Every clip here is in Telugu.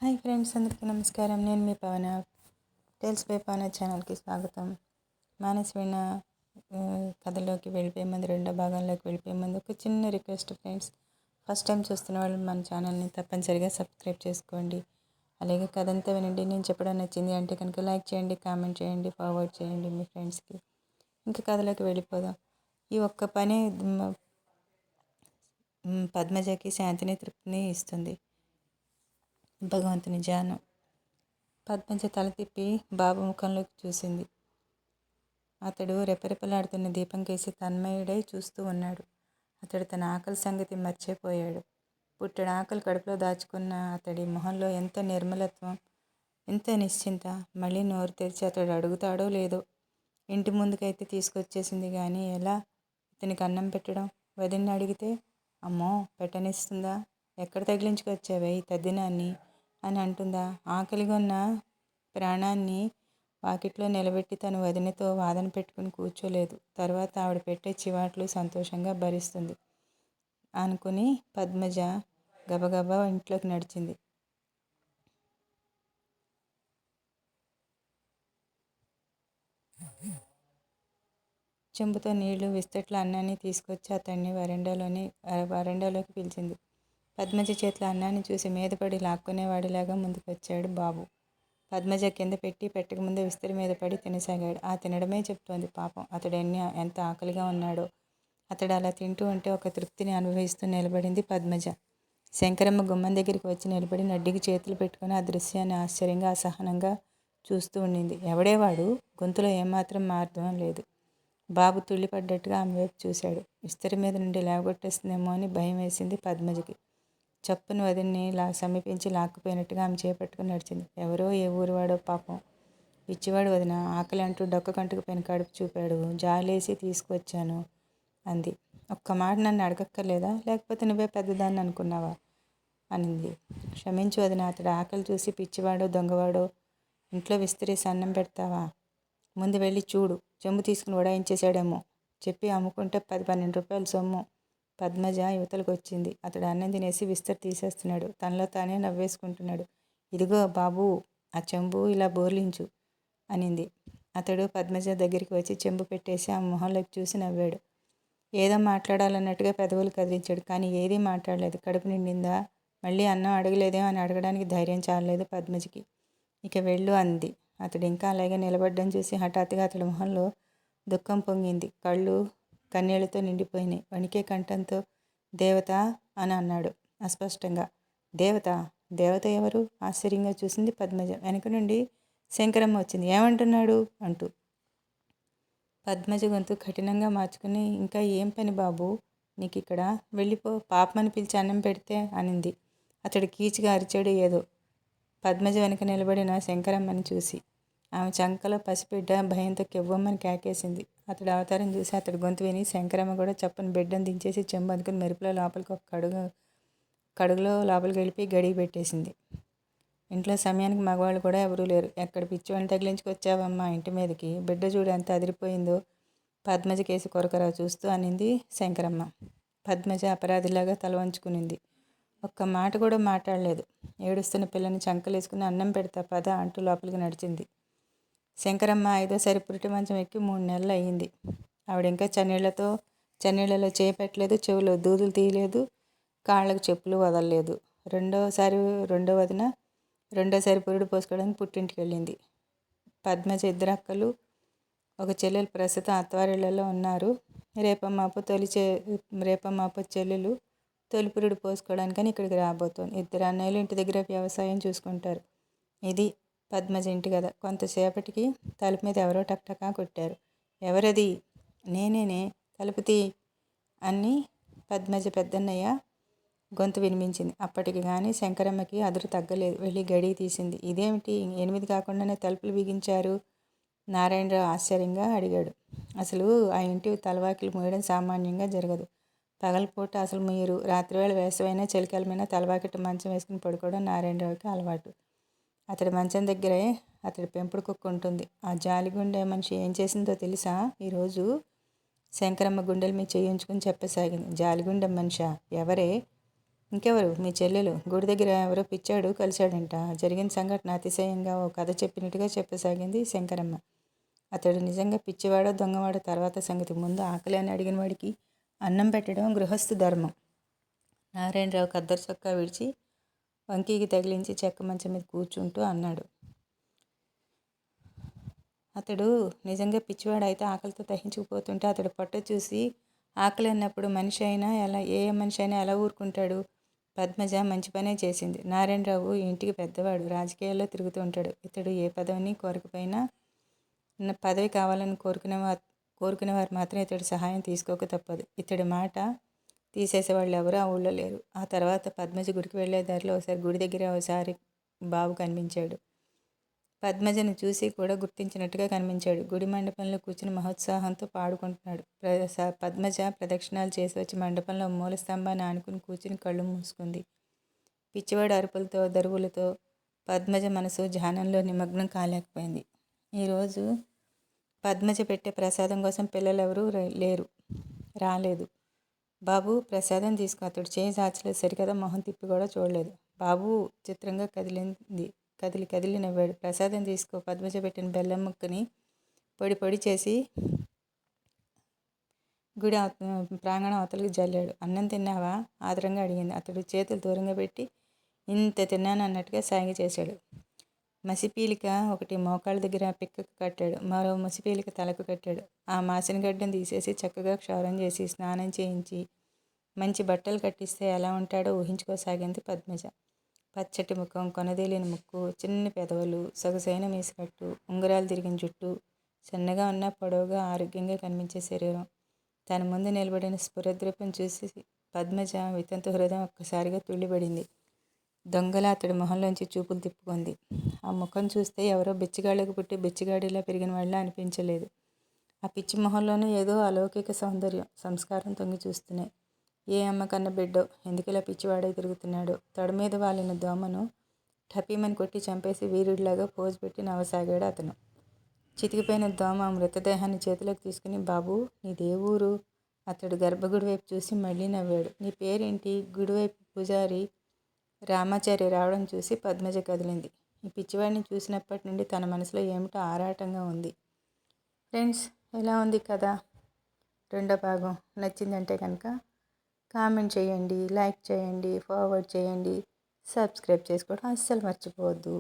హాయ్ ఫ్రెండ్స్, అందరికీ నమస్కారం. నేను మీ పవన. టేల్స్ బై పవన ఛానల్కి స్వాగతం. మానసవీణ కథలోకి వెళ్ళిపోయే ముందు, రెండో భాగంలోకి వెళ్ళిపోయే ముందు ఒక చిన్న రిక్వెస్ట్ ఫ్రెండ్స్. ఫస్ట్ టైం చూస్తున్న వాళ్ళు మన ఛానల్ని తప్పనిసరిగా సబ్స్క్రైబ్ చేసుకోండి. అలాగే కథ అంతా వినండి. నేను చెప్పడం నచ్చింది అంటే కనుక లైక్ చేయండి, కామెంట్ చేయండి, ఫార్వర్డ్ చేయండి మీ ఫ్రెండ్స్కి. ఇంకా కథలోకి వెళ్ళిపోదాం. ఈ ఒక్క పని పద్మజకి శాంతిని, తృప్తిని ఇస్తుంది. భగవంతుని ధ్యానం. పద్మజ తల తిప్పి బాబు ముఖంలోకి చూసింది. అతడు రెపరెపలాడుతున్న దీపం కేసి తన్మయుడై చూస్తూ ఉన్నాడు. అతడు తన ఆకలి సంగతి మర్చిపోయాడు. పుట్టెడు ఆకలి కడుపులో దాచుకున్న అతడి మొహంలో ఎంత నిర్మలత్వం, ఎంత నిశ్చింత. మళ్ళీ నోరు తెరిచి అతడు అడుగుతాడో లేదో. ఇంటి ముందుకైతే తీసుకొచ్చేసింది కానీ ఎలా ఇతనికి అన్నం పెట్టడం? వదిన్ని అడిగితే, అమ్మో పెట్టనిస్తుందా? ఎక్కడ తగిలించుకొచ్చావే ఈ తద్దినాన్ని అని అంటుందా? ఆకలిగా ఉన్న ప్రాణాన్ని వాకిట్లో నిలబెట్టి తను వదినతో వాదన పెట్టుకుని కూర్చోలేదు. తర్వాత ఆవిడ పెట్టే చివాట్లు సంతోషంగా భరిస్తుంది అనుకుని పద్మజ గబగబా ఇంట్లోకి నడిచింది. చెంబుతో నీళ్లు, విస్తట్ల అన్నాన్ని తీసుకొచ్చి అతన్ని వరండాలోకి పిలిచింది. పద్మజ చేతిలో అన్నాన్ని చూసి మీదపడి లాక్కునేవాడిలాగా ముందుకొచ్చాడు బాబు. పద్మజ కింద పెట్టి పెట్టకముందే విస్తరి మీద పడి తినసాగాడు. ఆ తినడమే చెప్తోంది. పాపం అతడు ఎంత ఆకలిగా ఉన్నాడో. అతడు అలా తింటూ ఉంటే ఒక తృప్తిని అనుభవిస్తూ నిలబడింది పద్మజ. శంకరమ్మ గుమ్మం దగ్గరికి వచ్చి నిలబడి నడ్డికి చేతులు పెట్టుకుని ఆ దృశ్యాన్ని ఆశ్చర్యంగా, అసహనంగా చూస్తూ ఉండింది. ఎవడేవాడు? గొంతులో ఏమాత్రం మార్గం లేదు. బాబు తుళ్ళిపడ్డట్టుగా ఆమె వైపు చూశాడు. విస్తరి మీద నుండి లేవగొట్టేస్తుందేమో అని భయం వేసింది పద్మజకి. చప్పును వదిన్ని సమీపించి లాక్కుపోయినట్టుగా ఆమె చేపట్టుకుని నడిచింది. ఎవరో ఏ ఊరివాడో పాపం. పిచ్చివాడు వదిన. ఆకలి అంటూ డొక్క కంటుకుపోయిన కడుపు చూపాడు. జాలేసి తీసుకువచ్చాను అంది. ఒక్క మాట నన్ను అడగక్కర్లేదా? లేకపోతే నువ్వే పెద్దదాన్ని అనుకున్నావా అనింది. క్షమించు వదిన. అతడు ఆకలి చూసి పిచ్చివాడో దొంగవాడో ఇంట్లో విస్తరేసి అన్నం పెడతావా? ముందు వెళ్ళి చూడు. చెంబు తీసుకుని ఉడాయించేశాడేమో. చెప్పి అమ్ముకుంటే 10-12 రూపాయలు సొమ్ము. పద్మజ యువతలకు వచ్చింది. అతడు అన్నం తినేసి విస్తరి తీసేస్తున్నాడు. తనలో తానే నవ్వేసుకుంటున్నాడు. ఇదిగో బాబూ, ఆ చెంబు ఇలా బోర్లించు అనింది. అతడు పద్మజ దగ్గరికి వచ్చి చెంబు పెట్టేసి ఆ మొహంలోకి చూసి నవ్వాడు. ఏదో మాట్లాడాలన్నట్టుగా పెదవులు కదిలించాడు. కానీ ఏదీ మాట్లాడలేదు. కడుపు నిండిందా? మళ్ళీ అన్నం అడగలేదేమో అని అడగడానికి ధైర్యం చాలలేదు పద్మజకి. ఇక వెళ్ళు అంది. అతడు ఇంకా అలాగే నిలబడ్డం చూసి హఠాత్తుగా అతడి మొహంలో దుఃఖం పొంగింది. కళ్ళు కన్నీళ్లతో నిండిపోయినాయి. వణికే కంఠంతో దేవత అని అన్నాడు అస్పష్టంగా. దేవత? దేవత ఎవరు? ఆశ్చర్యంగా చూసింది పద్మజ. వెనక నుండి శంకరమ్మ వచ్చింది. ఏమంటున్నాడు అంటూ. పద్మజ గొంతు కఠినంగా మార్చుకుని, ఇంకా ఏం పని బాబు నీకు ఇక్కడ? వెళ్ళిపో. పాపమని పిలిచి అన్నం పెడితే అనింది. అతడు కీచుగా అరిచాడు ఏదో పద్మజ వెనక నిలబడిన శంకరమ్మని చూసి. ఆమె చంకలో పసిబిడ్డ భయంతో కెవ్వమ్మని కేకేసింది. అతడు అవతారం చూసి అతడి గొంతు విని శంకరమ్మ కూడా చప్పున బిడ్డను దించేసి చెంబు అందుకుని మెరుపులో లోపలికి ఒక కడుగులో లోపలికి వెళ్ళిపోయి గడియ పెట్టేసింది. ఇంట్లో సమయానికి మగవాళ్ళు కూడా ఎవరూ లేరు. ఎక్కడ పిచ్చివాడిని తగిలించుకొచ్చావమ్మా ఇంటి మీదకి? బిడ్డ చూడు ఎంత అదిరిపోయిందో పద్మజ కేసి కొరకరా చూస్తూ అనింది శంకరమ్మ. పద్మజ అపరాధిలాగా తల వంచుకునింది. ఒక్క మాట కూడా మాట్లాడలేదు. ఏడుస్తున్న పిల్లని చంకలేసుకుని అన్నం పెడతా పద అంటూ లోపలికి నడిచింది. శంకరమ్మ 5వ పురిటి మంచం ఎక్కి 3 నెలలు అయ్యింది. ఆవిడింకా చన్నీళ్లలో చేయి పెట్టలేదు, చెవిలో దూదులు తీయలేదు, కాళ్ళకు చెప్పులు వదలలేదు. రెండోసారి పురుడు పోసుకోవడానికి పుట్టింటికి వెళ్ళింది. పద్మజ 2 అక్కలు, ఒక చెల్లెలు ప్రస్తుతం అత్తవారిళ్లలో ఉన్నారు. రేపమ్మాపు చెల్లెలు తొలి పురుడు పోసుకోవడానికని ఇక్కడికి రాబోతోంది. 2 అన్నయ్యలు ఇంటి దగ్గర వ్యవసాయం చూసుకుంటారు. ఇది పద్మజ ఇంటి కథ. కొంతసేపటికి తలుపు మీద ఎవరో టక్టకా కొట్టారు. ఎవరది? నేనేనే, తలుపు తీ అని పద్మజ పెద్దన్నయ్య గొంతు వినిపించింది. అప్పటికి కానీ శంకరమ్మకి అదురు తగ్గలేదు. వెళ్ళి గడియ తీసింది. ఇదేమిటి 8 కాకుండానే తలుపులు బిగించారు? నారాయణరావు ఆశ్చర్యంగా అడిగాడు. అసలు ఆ ఇంటి తలవాకిలు మూయడం సామాన్యంగా జరగదు. పగలపూట అసలు ముయ్యరు. రాత్రివేళ వేసవైనా చలికాలమైనా తలవాకిట మంచం వేసుకుని పడుకోవడం నారాయణరావుకి అలవాటు. అతడి మంచం దగ్గరే అతడి పెంపుడు కుక్క ఉంటుంది. ఆ జాలిగుండె మనిషి ఏం చేసిందో తెలుసా ఈరోజు? శంకరమ్మ గుండెల మీద చేయించుకుని చెప్పసాగింది. జాలిగుండె మనిషా? ఎవరే? ఇంకెవరు? మీ చెల్లెలు. గుడి దగ్గర ఎవరో పిచ్చాడు కలిశాడంట. జరిగిన సంఘటన అతిశయంగా ఓ కథ చెప్పినట్టుగా చెప్పసాగింది శంకరమ్మ. అతడు నిజంగా పిచ్చివాడో దొంగవాడో తర్వాత సంగతి. ముందు ఆకలి అని అడిగిన వాడికి అన్నం పెట్టడం గృహస్థు ధర్మం. నారాయణరావు ఖద్దరు చొక్కా విడిచి వంకీకి తగిలించి చెక్క మంచం మీద కూర్చుంటూ అన్నాడు. అతడు నిజంగా పిచ్చివాడైతే ఆకలితో దహించుకుపోతుంటే అతడు పొట్ట చూసి ఆకలి అన్నప్పుడు మనిషి అయినా ఏ మనిషి అయినా ఎలా ఊరుకుంటాడు? పద్మజ మంచి పనే చేసింది. నారాయణరావు ఈ ఇంటికి పెద్దవాడు, రాజకీయాల్లో తిరుగుతూ ఉంటాడు. ఇతడు ఏ పదవిని కోరకపోయినా పదవి కావాలని కోరుకునేవారు మాత్రం ఇతడి సహాయం తీసుకోక తప్పదు. ఇతడి మాట తీసేసేవాళ్ళు ఎవరు ఆ ఊళ్ళో లేరు. ఆ తర్వాత పద్మజ గుడికి వెళ్లే దారిలో ఒకసారి గుడి దగ్గర ఒకసారి బాబు కనిపించాడు. పద్మజను చూసి కూడా గుర్తించినట్టుగా కనిపించాడు. గుడి మండపంలో కూర్చుని మహోత్సాహంతో పాడుకుంటున్నాడు. పద్మజ ప్రదక్షిణాలు చేసి వచ్చి మండపంలో మూల స్తంభాన్ని ఆనుకుని కూర్చుని కళ్ళు మూసుకుంది. పిచ్చివాడి అరుపులతో దరువులతో పద్మజ మనసు ధ్యానంలో నిమగ్నం కాలేకపోయింది. ఈరోజు పద్మజ పెట్టే ప్రసాదం కోసం పిల్లలెవరూ రాలేదు. బాబు ప్రసాదం తీసుకో. అతడు చేయి చాచలేదు సరికదా, మొహం తిప్పి కూడా చూడలేదు. బాబు చిత్రంగా కదిలి నవ్వాడు. ప్రసాదం తీసుకో. పద్మజ పెట్టిన బెల్లం ముక్కని పొడి పొడి చేసి గుడి ప్రాంగణం అవతలికి జల్లాడు. అన్నం తిన్నావా? ఆదరంగా అడిగింది. అతడు చేతులు దూరంగా పెట్టి ఇంత తిన్నాను అన్నట్టుగా సాగి చేశాడు. మసిపీలిక ఒకటి మోకాళ్ళ దగ్గర పిక్కకు కట్టాడు. మరో మసిపీలిక తలకు కట్టాడు. ఆ మాసిన గడ్డను తీసేసి చక్కగా క్షౌరం చేసి స్నానం చేయించి మంచి బట్టలు కట్టిస్తే ఎలా ఉంటాడో ఊహించుకోసాగింది పద్మజ. పచ్చటి ముఖం, కొనదేలిన ముక్కు, చిన్న పెదవులు, సొగసైన మీసకట్టు, ఉంగరాలు తిరిగిన జుట్టు, సన్నగా ఉన్న పొడవుగా ఆరోగ్యంగా కనిపించే శరీరం. తన ముందు నిలబడిన స్ఫురద్రూపం చూసి పద్మజ వితంతు హృదయం ఒక్కసారిగా తుళ్ళిపడింది. దొంగలా అతడి మొహంలోంచి చూపులు తిప్పుకుంది. ఆ ముఖం చూస్తే ఎవరో బిచ్చగాళ్ళకు పుట్టి బిచ్చగాడిలా పెరిగిన వాళ్ళ అనిపించలేదు. ఆ పిచ్చి మొహంలోనూ ఏదో అలౌకిక సౌందర్యం, సంస్కారం తొంగి చూస్తున్నాయి. ఏ అమ్మ కన్న బిడ్డో ఎందుకిలా పిచ్చివాడై తిరుగుతున్నాడో. తొడ మీద వాలిన దోమను ఠపీమని కొట్టి చంపేసి వీరుడిలాగా పోజు పెట్టి నవ్వసాగాడు అతను. చితికిపోయిన దోమ మృతదేహాన్ని చేతిలోకి తీసుకుని, బాబూ నీదే ఊరు? అతడు గర్భగుడి వైపు చూసి మళ్ళీ నవ్వాడు. నీ పేరేంటి? గుడివైపు పూజారి రామాచారి రావడం చూసి పద్మజ కదిలింది. ఈ పిచ్చివాడిని చూసినప్పటి నుండి తన మనసులో ఏమిటో ఆరాటంగా ఉంది. ఫ్రెండ్స్, ఎలా ఉంది కథ? రెండో భాగం నచ్చిందంటే కనుక కామెంట్ చేయండి, లైక్ చేయండి, ఫార్వర్డ్ చేయండి, సబ్స్క్రైబ్ చేసుకోవడం అస్సలు మర్చిపోవద్దు.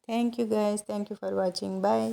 Thank you guys. Thank you for watching. Bye.